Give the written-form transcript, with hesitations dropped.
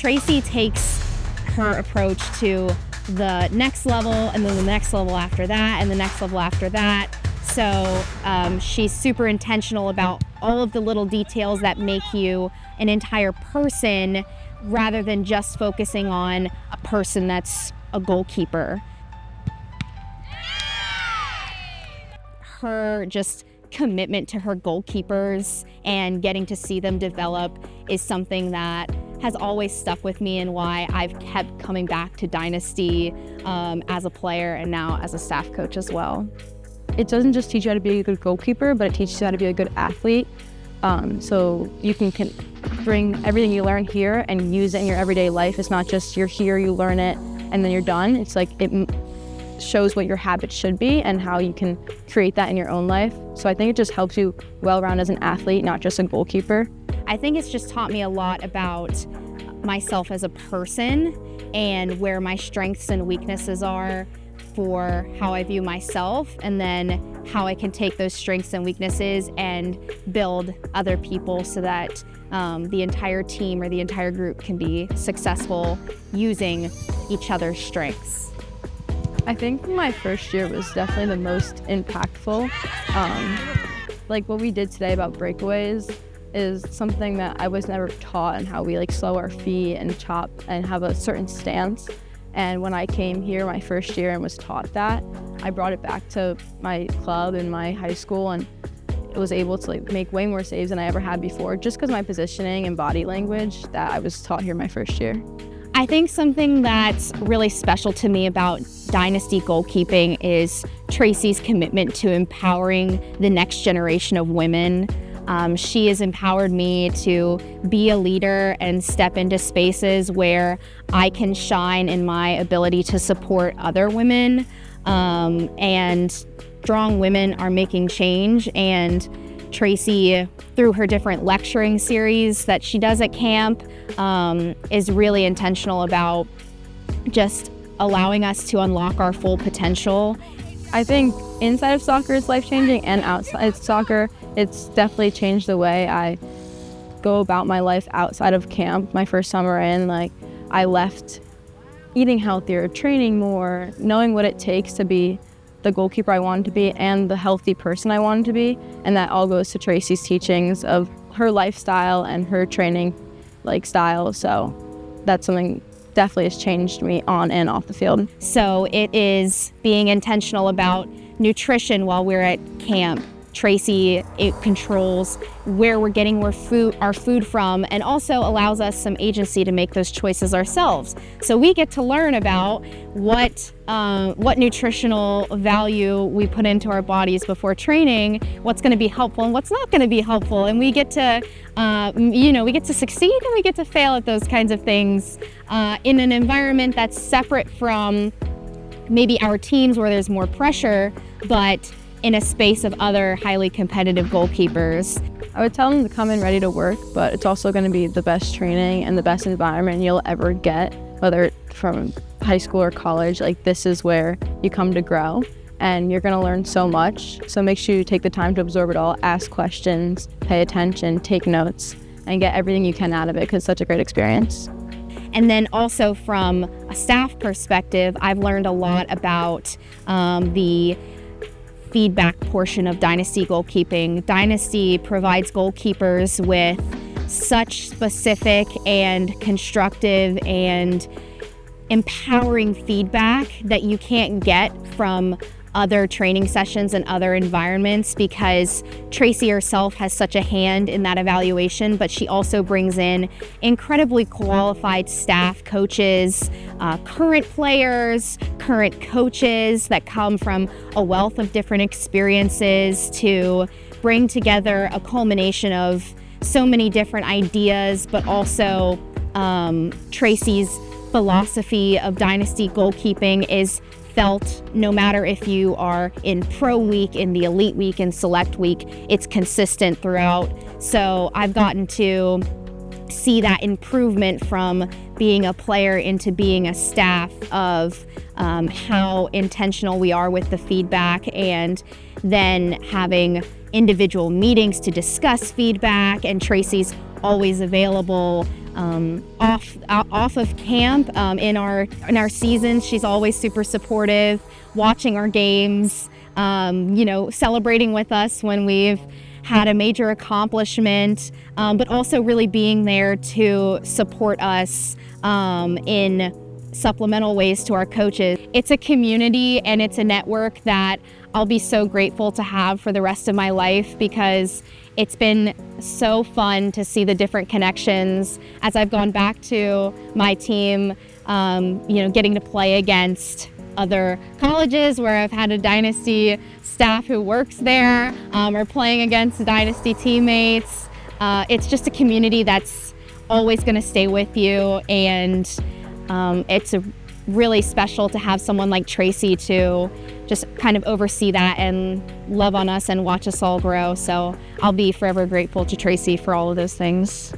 Tracy takes her approach to the next level, and then the next level after that, and the next level after that. So she's super intentional about all of the little details that make you an entire person, rather than just focusing on a person that's a goalkeeper. Her just commitment to her goalkeepers and getting to see them develop is something that has always stuck with me, and why I've kept coming back to Dynasty as a player and now as a staff coach as well. It doesn't just teach you how to be a good goalkeeper, but it teaches you how to be a good athlete. So you can bring everything you learn here and use it in your everyday life. It's not just you're here, you learn it, and then you're done. It's like it shows what your habits should be and how you can create that in your own life. So I think it just helps you well-rounded as an athlete, not just a goalkeeper. I think it's just taught me a lot about myself as a person and where my strengths and weaknesses are for how I view myself, and then how I can take those strengths and weaknesses and build other people so that the entire team or the entire group can be successful using each other's strengths. I think my first year was definitely the most impactful. Like what we did today about breakaways is something that I was never taught, and how we like slow our feet and chop and have a certain stance. And when I came here my first year and was taught that, I brought it back to my club in my high school, and was able to like make way more saves than I ever had before, just because my positioning and body language that I was taught here my first year. I think something that's really special to me about Dynasty Goalkeeping is Tracy's commitment to empowering the next generation of women. She has empowered me to be a leader and step into spaces where I can shine in my ability to support other women. And strong women are making change, and Tracy, through her different lecturing series that she does at camp, is really intentional about just allowing us to unlock our full potential. I think inside of soccer it's life-changing, and outside soccer it's definitely changed the way I go about my life outside of camp. My first summer in, I left eating healthier, training more, knowing what it takes to be the goalkeeper I wanted to be and the healthy person I wanted to be. And that all goes to Tracy's teachings of her lifestyle and her training style. So that's something definitely has changed me on and off the field. So it is being intentional about nutrition while we're at camp. Tracy, it controls where we're getting our food from, and also allows us some agency to make those choices ourselves. So we get to learn about what nutritional value we put into our bodies before training, what's going to be helpful and what's not going to be helpful, and we get to we get to succeed and we get to fail at those kinds of things in an environment that's separate from maybe our teams where there's more pressure, but in a space of other highly competitive goalkeepers. I would tell them to come in ready to work, but it's also going to be the best training and the best environment you'll ever get, whether from high school or college. This is where you come to grow, and you're going to learn so much. So make sure you take the time to absorb it all, ask questions, pay attention, take notes, and get everything you can out of it, because it's such a great experience. And then also from a staff perspective, I've learned a lot about the feedback portion of Dynasty Goalkeeping. Dynasty provides goalkeepers with such specific and constructive and empowering feedback that you can't get from other training sessions and other environments, because Tracy herself has such a hand in that evaluation, but she also brings in incredibly qualified staff, coaches, current players, current coaches that come from a wealth of different experiences to bring together a culmination of so many different ideas, but also Tracy's philosophy of Dynasty Goalkeeping is felt no matter if you are in pro week, in the elite week, in select week, it's consistent throughout. So I've gotten to see that improvement from being a player into being a staff of how intentional we are with the feedback, and then having individual meetings to discuss feedback, and Tracy's always available off of camp, in our seasons. She's always super supportive, watching our games, celebrating with us when we've had a major accomplishment, but also really being there to support us in supplemental ways to our coaches. It's a community and it's a network that I'll be so grateful to have for the rest of my life, because it's been so fun to see the different connections as I've gone back to my team, getting to play against other colleges where I've had a Dynasty staff who works there, or playing against Dynasty teammates. It's just a community that's always going to stay with you, and it's really special to have someone like Tracy to just kind of oversee that and love on us and watch us all grow. So I'll be forever grateful to Tracy for all of those things.